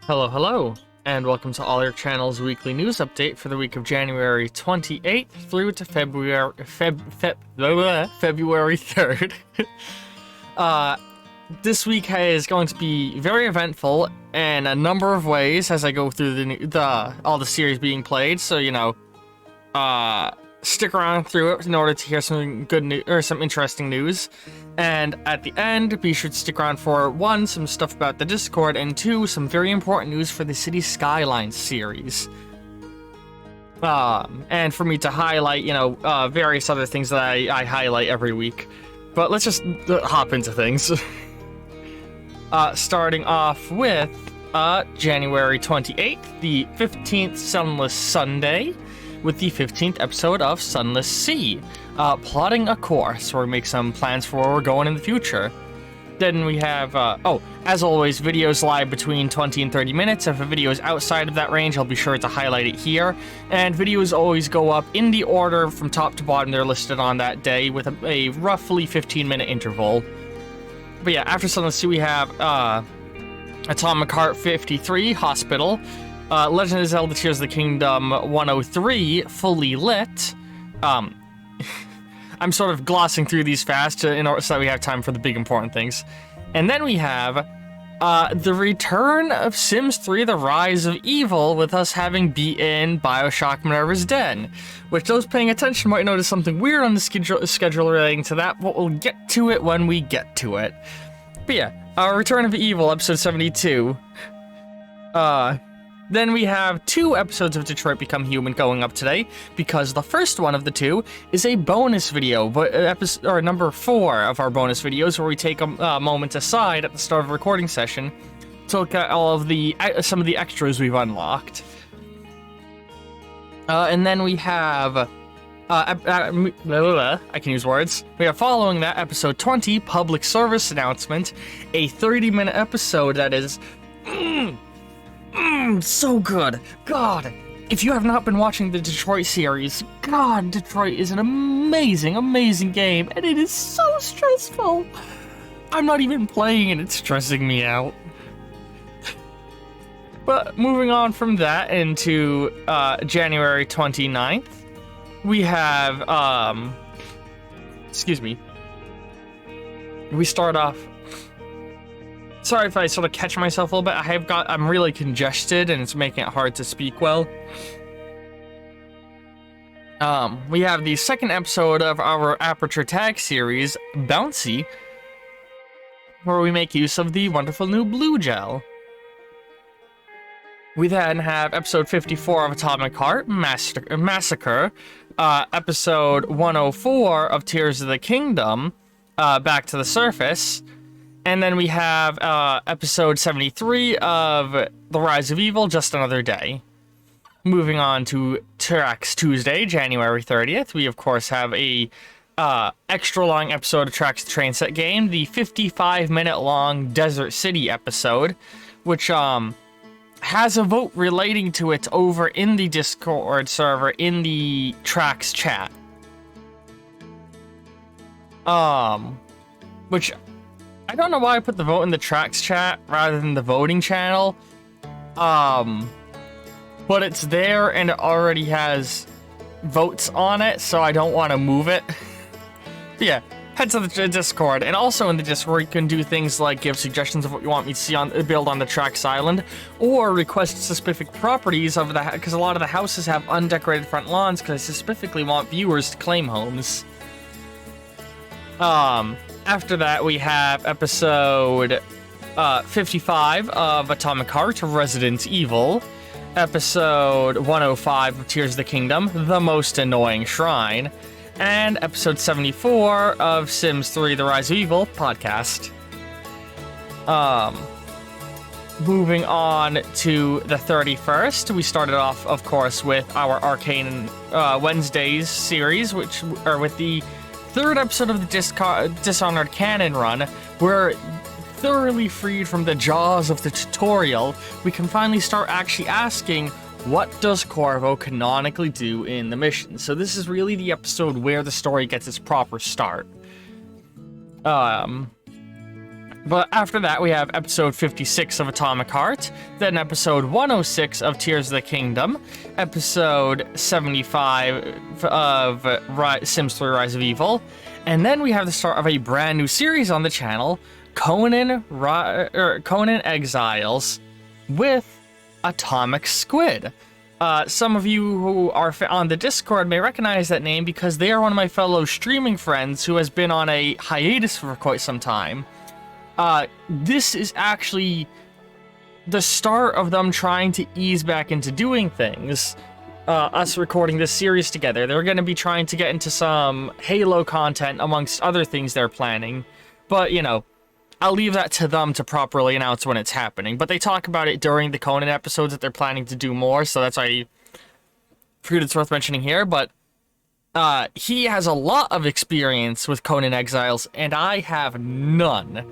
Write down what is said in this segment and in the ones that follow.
Hello, hello, and welcome to All Your Channel's weekly news update for the week of January 28th through to February 3rd. This week is going to be very eventful in a number of ways as I go through all the series being played. So stick around through it in order to hear some good news or some interesting news. And at the end, be sure to stick around for 1, some stuff about the Discord, and 2, some very important news for the City Skylines series. And for me to highlight, various other things that I highlight every week. But let's just hop into things. Starting off with January 28th, the 15th Sunless Sunday, with the 15th episode of Sunless Sea, plotting a course where we make some plans for where we're going in the future. Then we have, as always, videos live between 20 and 30 minutes. If a video is outside of that range, I'll be sure to highlight it here. And videos always go up in the order from top to bottom they're listed on that day, with a roughly 15-minute interval. But yeah, after Sunless Sea, we have Atomic Heart 53, Hospital, Legend of Zelda Tears of the Kingdom 103, Fully Lit. I'm sort of glossing through these fast so that we have time for the big important things. And then we have the return of Sims 3 The Rise of Evil, with us having beaten Bioshock Minerva's Den, which those paying attention might notice something weird on the schedule relating to that, but we'll get to it when we get to it. But yeah, Return of Evil, episode 72. Then we have 2 episodes of Detroit Become Human going up today, because the first one of the 2 is a bonus video, but number 4 of our bonus videos, where we take a moment aside at the start of a recording session to look at all of some of the extras we've unlocked. And then we have I can use words. We have, following that, episode 20, Public Service Announcement, a 30-minute episode that is so good. God, if you have not been watching the Detroit series, God, Detroit is an amazing, amazing game, and it is so stressful. I'm not even playing and it's stressing me out. But moving on from that into January 29th, we have, we start off. Sorry if I sort of catch myself a little bit. I'm really congested and it's making it hard to speak well. We have the second episode of our Aperture Tag series, Bouncy, where we make use of the wonderful new blue gel. We then have episode 54 of Atomic Heart, Massacre, episode 104 of Tears of the Kingdom, Back to the Surface. And then we have episode 73 of The Rise of Evil, Just Another Day. Moving on to Tracks Tuesday, January 30th, we of course have a extra long episode of Tracks the Train Set Game, the 55-minute long Desert City episode, which has a vote relating to it over in the Discord server in the Tracks chat. Which I don't know why I put the vote in the Tracks chat rather than the voting channel. But it's there and it already has votes on it, so I don't want to move it. But yeah, head to the Discord. And also in the Discord, you can do things like give suggestions of what you want me to see build on the Tracks Island, or request specific properties of the because a lot of the houses have undecorated front lawns, because I specifically want viewers to claim homes. After that, we have episode 55 of Atomic Heart, Resident Evil, episode 105 of Tears of the Kingdom, The Most Annoying Shrine, and episode 74 of Sims 3 The Rise of Evil podcast. Moving on to the 31st, we started off, of course, with our Arcane Wednesdays series, which are with the 3rd episode of the Dishonored Canon run. We're thoroughly freed from the jaws of the tutorial. We can finally start actually asking, what does Corvo canonically do in the mission? So this is really the episode where the story gets its proper start. But after that, we have episode 56 of Atomic Heart, then episode 106 of Tears of the Kingdom, episode 75 of Sims 3 Rise of Evil, and then we have the start of a brand new series on the channel, Conan Exiles, with Atomic Squid. Some of you who are on the Discord may recognize that name because they are one of my fellow streaming friends who has been on a hiatus for quite some time. This is actually the start of them trying to ease back into doing things. Us recording this series together. They're going to be trying to get into some Halo content amongst other things they're planning. But, you know, I'll leave that to them to properly announce when it's happening. But they talk about it during the Conan episodes that they're planning to do more, so that's why I figured it's worth mentioning here. But he has a lot of experience with Conan Exiles, and I have none.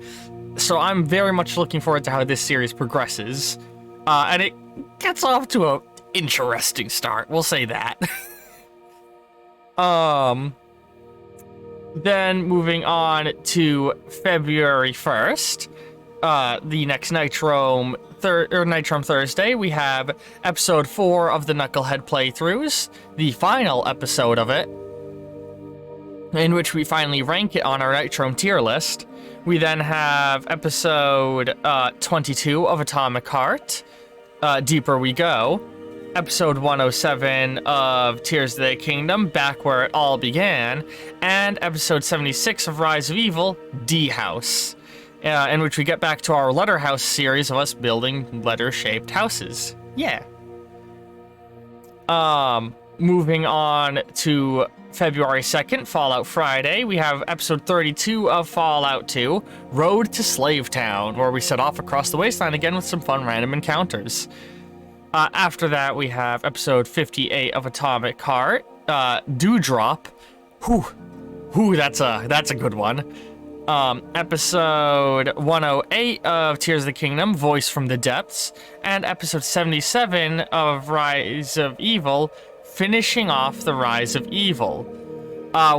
So I'm very much looking forward to how this series progresses. And it gets off to a interesting start, we'll say that. Then moving on to February 1st, the next Nitrom Thursday, we have episode 4 of the Knucklehead playthroughs, the final episode of it, in which we finally rank it on our Nitrom tier list. We then have episode 22 of Atomic Heart, Deeper We Go, episode 107 of Tears of the Kingdom, Back Where It All Began, and episode 76 of Rise of Evil, D-House, in which we get back to our letter house series of us building letter-shaped houses. Yeah. Moving on to February 2nd, Fallout Friday, we have episode 32 of Fallout 2, Road to Slavetown, where we set off across the wasteland again with some fun random encounters. After that, we have episode 58 of Atomic Heart, Dewdrop. Whew, that's a good one. Episode 108 of Tears of the Kingdom, Voice from the Depths, and episode 77 of Rise of Evil, finishing off the Rise of Evil.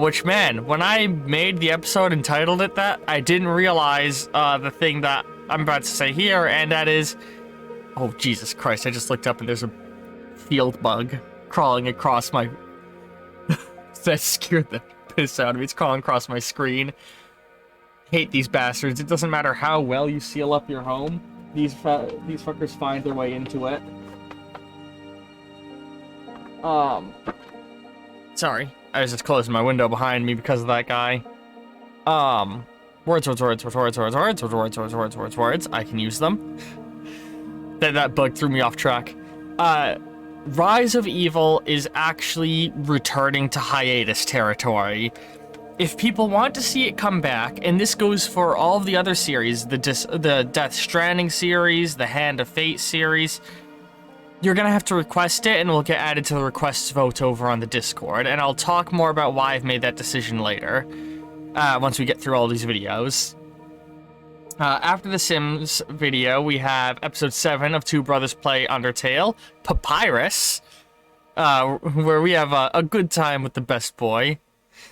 Which, man, when I made the episode and titled it that, I didn't realize the thing that I'm about to say here, and that is... Oh, Jesus Christ, I just looked up and there's a field bug crawling across my... That scared the piss out of me. It's crawling across my screen. Hate these bastards. It doesn't matter how well you seal up your home. These fuckers find their way into it. Sorry. I was just closing my window behind me because of that guy. Words. I can use them. That bug threw me off track. Rise of Evil is actually returning to hiatus territory. If people want to see it come back, and this goes for all of the other series, the Death Stranding series, the Hand of Fate series, you're gonna have to request it, and it will get added to the requests vote over on the Discord, and I'll talk more about why I've made that decision later, once we get through all these videos. After the Sims video, we have episode 7 of Two Brothers Play Undertale, Papyrus, where we have a good time with the best boy.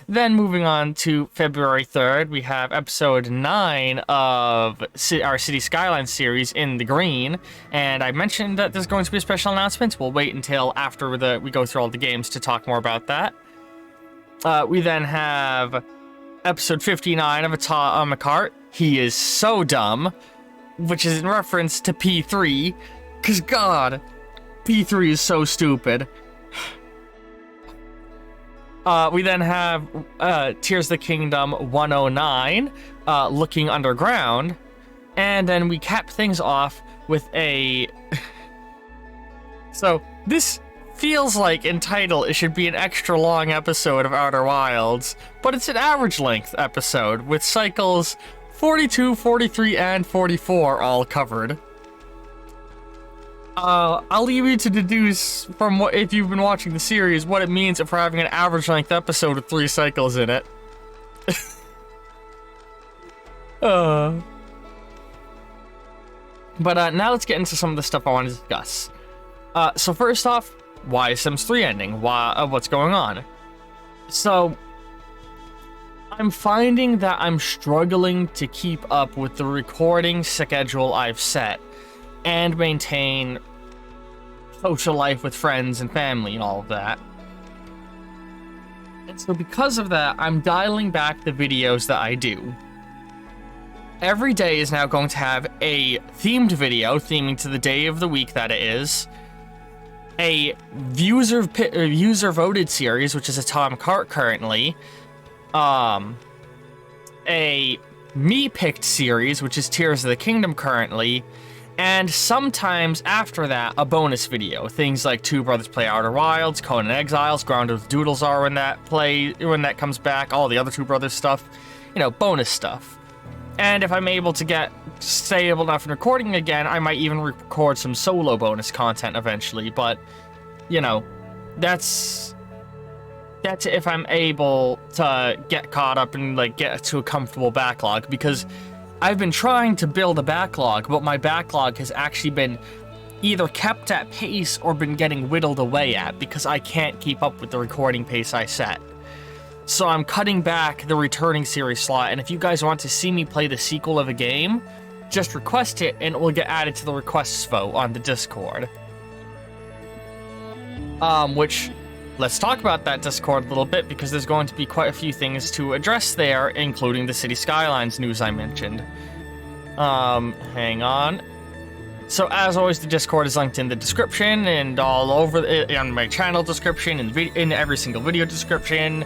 Then moving on to February 3rd, we have episode 9 of our City Skylines series, In the Green, and I mentioned that there's going to be a special announcement. We'll wait until after we go through all the games to talk more about that. We then have episode 59 of Atomic Heart, He Is So Dumb, which is in reference to P3, because God, P3 is so stupid. We then have Tears of the Kingdom 109, Looking Underground, and then we cap things off with a... So, this feels like in title it should be an extra long episode of Outer Wilds, but it's an average length episode with cycles 42, 43, and 44 all covered. I'll leave you to deduce from what, if you've been watching the series, what it means if we're having an average length episode with 3 cycles in it. But now let's get into some of the stuff I want to discuss. So first off, why is Sims 3 ending? What's going on? So, I'm finding that I'm struggling to keep up with the recording schedule I've set and maintain social life with friends and family and all of that. And so because of that, I'm dialing back the videos that I do. Every day is now going to have a themed video, theming to the day of the week that it is, a user-voted series, which is Atomic Heart currently, a me-picked series, which is Tears of the Kingdom currently, and sometimes after that, a bonus video. Things like Two Brothers Play Outer Wilds, Conan Exiles, Grounded with Doodles are when that comes back, all the other Two Brothers stuff, you know, bonus stuff. And if I'm able to get stable enough in recording again, I might even record some solo bonus content eventually, but, you know, that's if I'm able to get caught up and, like, get to a comfortable backlog, because I've been trying to build a backlog, but my backlog has actually been either kept at pace or been getting whittled away at, because I can't keep up with the recording pace I set. So I'm cutting back the returning series slot, and if you guys want to see me play the sequel of a game, just request it, and it will get added to the requests vote on the Discord. Which, let's talk about that Discord a little bit, because there's going to be quite a few things to address there, including the City Skylines news I mentioned. Hang on. So, as always, the Discord is linked in the description, and all over, on my channel description, in every single video description,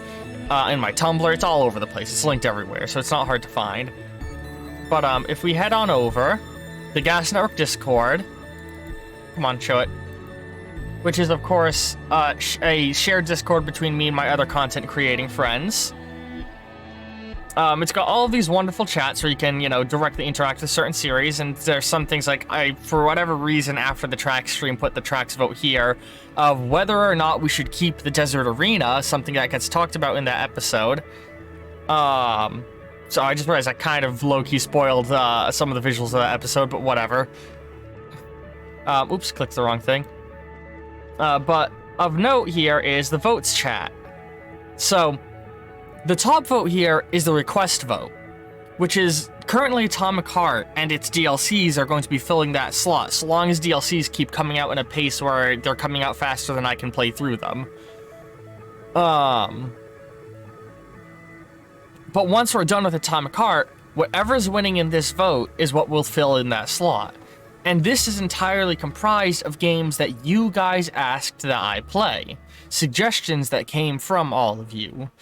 in my Tumblr, it's all over the place. It's linked everywhere, so it's not hard to find. But, if we head on over, the Gas Network Discord, come on, show it, which is, of course, a shared Discord between me and my other content-creating friends. It's got all of these wonderful chats where you can, you know, directly interact with certain series, and there's some things like, for whatever reason, after the tracks stream, put the tracks vote here, of whether or not we should keep the Desert Arena, something that gets talked about in that episode. So I just realized I kind of low-key spoiled some of the visuals of that episode, but whatever. Oops, clicked the wrong thing. But of note here is the votes chat. So, the top vote here is the request vote, which is currently Atomic Heart, and its DLCs are going to be filling that slot, so long as DLCs keep coming out in a pace where they're coming out faster than I can play through them. But once we're done with Atomic Heart, whatever's winning in this vote is what will fill in that slot. And this is entirely comprised of games that you guys asked that I play. Suggestions that came from all of you.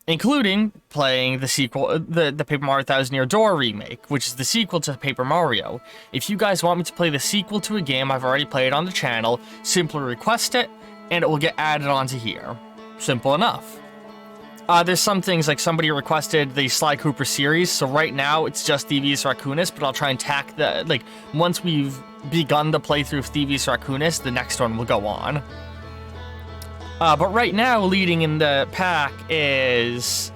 Including playing the sequel, the Paper Mario Thousand Year Door remake, which is the sequel to Paper Mario. If you guys want me to play the sequel to a game I've already played on the channel, simply request it, and it will get added onto here. Simple enough. There's some things, like somebody requested the Sly Cooper series, so right now it's just Thievius Raccoonus, but I'll try and tack the, like, once we've begun the playthrough of Thievius Raccoonus, the next one will go on. But right now, leading in the pack is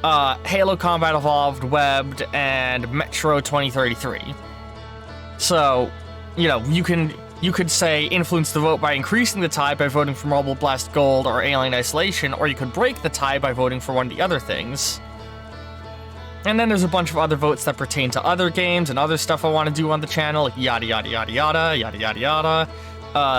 Halo Combat Evolved, Webbed, and Metro 2033. So, you know, you could say influence the vote by increasing the tie by voting for Mobile Blast Gold or Alien Isolation, or you could break the tie by voting for one of the other things. And then there's a bunch of other votes that pertain to other games and other stuff I want to do on the channel, like yada yada yada yada, yada yada yada.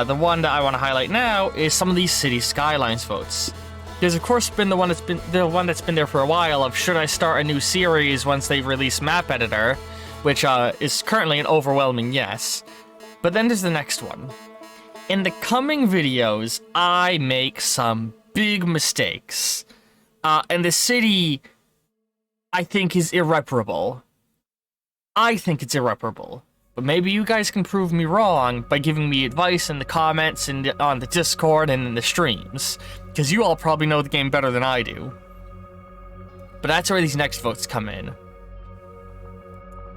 The one that I want to highlight now is some of these City Skylines votes. There's of course been the one that's been there for a while of should I start a new series once they release Map Editor, which is currently an overwhelming yes. But then there's the next one. In the coming videos, I make some big mistakes. And the city, I think, is irreparable. I think it's irreparable. But maybe you guys can prove me wrong by giving me advice in the comments and on the Discord and in the streams. Because you all probably know the game better than I do. But that's where these next votes come in.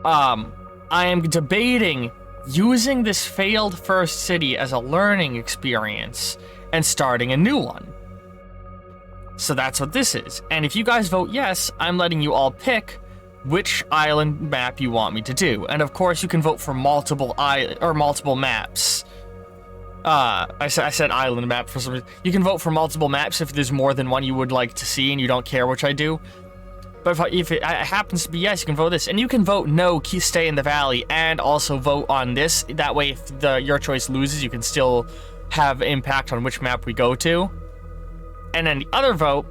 I am debating using this failed first city as a learning experience and starting a new one. So that's what this is. And if you guys vote yes, I'm letting you all pick which island map you want me to do. And of course, you can vote for multiple maps. I said island map for some reason. You can vote for multiple maps if there's more than one you would like to see and you don't care, which I do. But if it happens to be yes, you can vote this. And you can vote no, stay in the valley, and also vote on this. That way, if your choice loses, you can still have impact on which map we go to. And then the other vote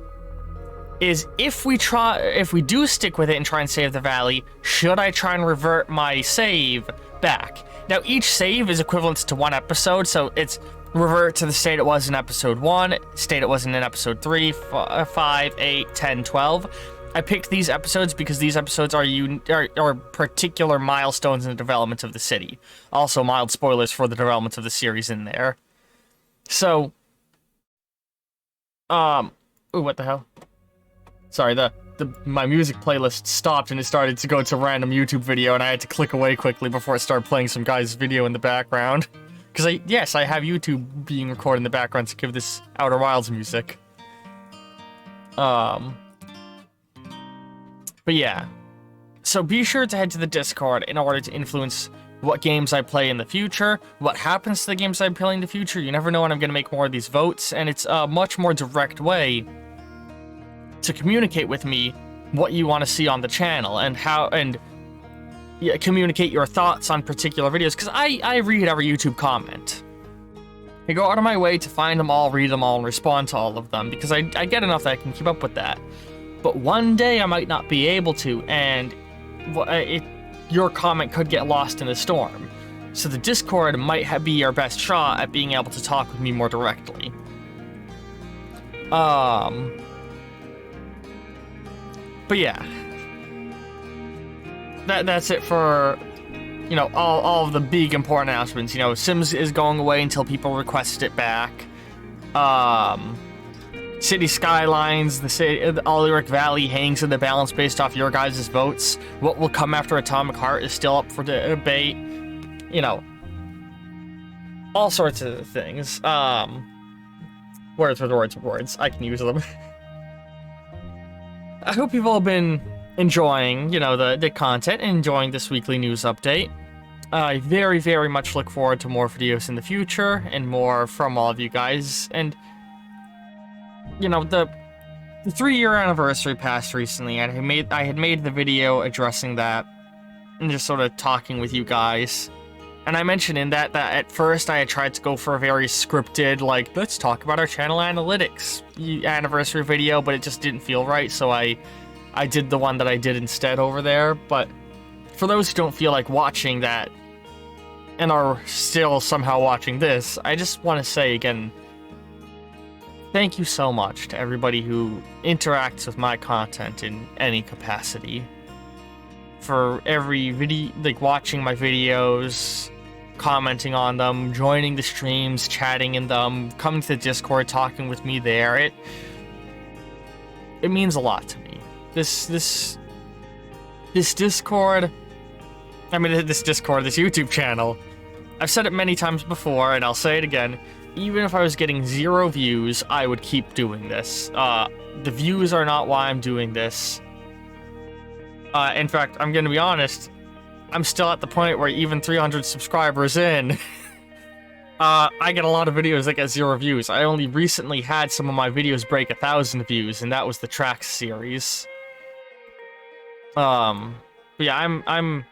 is if we do stick with it and try and save the valley, should I try and revert my save back? Now, each save is equivalent to one episode, so it's revert to the state it was in episode 1, state it was in episode 3, 5, 8, 10, 12. I picked these episodes because these episodes are particular milestones in the development of the city. Also, mild spoilers for the development of the series in there. So, ooh, what the hell? Sorry, my music playlist stopped and it started to go to a random YouTube video, and I had to click away quickly before it started playing some guy's video in the background. Because I have YouTube being recorded in the background to give this Outer Wilds music. But yeah. So be sure to head to the Discord in order to influence what games I play in the future, what happens to the games I play in the future. You never know when I'm going to make more of these votes, and it's a much more direct way to communicate with me what you want to see on the channel and communicate your thoughts on particular videos, because I read every YouTube comment. I go out of my way to find them all, read them all, and respond to all of them, because I get enough that I can keep up with that. But one day I might not be able to, and your comment could get lost in the storm. So the Discord might be your best shot at being able to talk with me more directly. But yeah, that's it for, all of the big important announcements. Sims is going away until people request it back. City Skylines, the Alaric Valley hangs in the balance based off your guys' votes. What will come after Atomic Heart is still up for debate. All sorts of things. Words with words. I can use them. I hope you've all been enjoying, the content and enjoying this weekly news update. I very, very much look forward to more videos in the future and more from all of you guys. And, the 3-year anniversary passed recently, and I had made the video addressing that and just sort of talking with you guys. And I mentioned in that at first I had tried to go for a very scripted, let's talk about our channel analytics anniversary video, but it just didn't feel right, so I did the one that I did instead over there. But for those who don't feel like watching that and are still somehow watching this, I just want to say again, thank you so much to everybody who interacts with my content in any capacity. For every video, watching my videos, commenting on them, joining the streams, chatting in them, coming to the Discord, talking with me there. It means a lot to me. This Discord, this YouTube channel, I've said it many times before, and I'll say it again, even if I was getting 0 views, I would keep doing this. The views are not why I'm doing this. In fact, I'm gonna be honest, I'm still at the point where even 300 subscribers in, I get a lot of videos that get 0 views. I only recently had some of my videos break 1,000 views, and that was the Tracks series. But yeah, I'm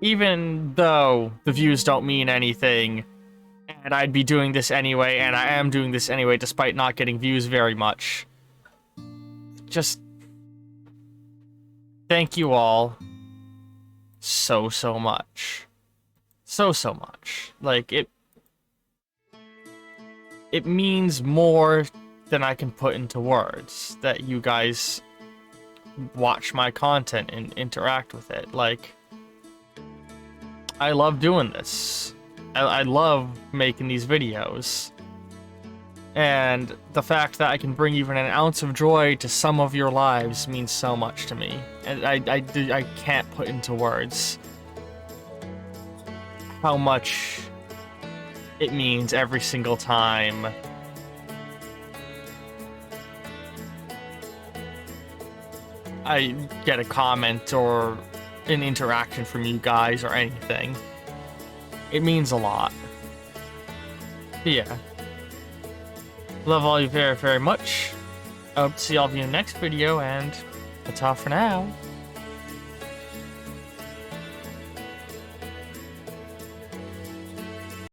even though the views don't mean anything, and I'd be doing this anyway, and I am doing this anyway despite not getting views very much, just thank you all so much. So much. It means more than I can put into words that you guys watch my content and interact with it. I love doing this. I love making these videos. And the fact that I can bring even an ounce of joy to some of your lives means so much to me. And I can't put into words how much it means every single time I get a comment or an interaction from you guys or anything. it means a lot. But yeah. Love all you very, very much. I hope to see all of you in the next video, and that's all for now.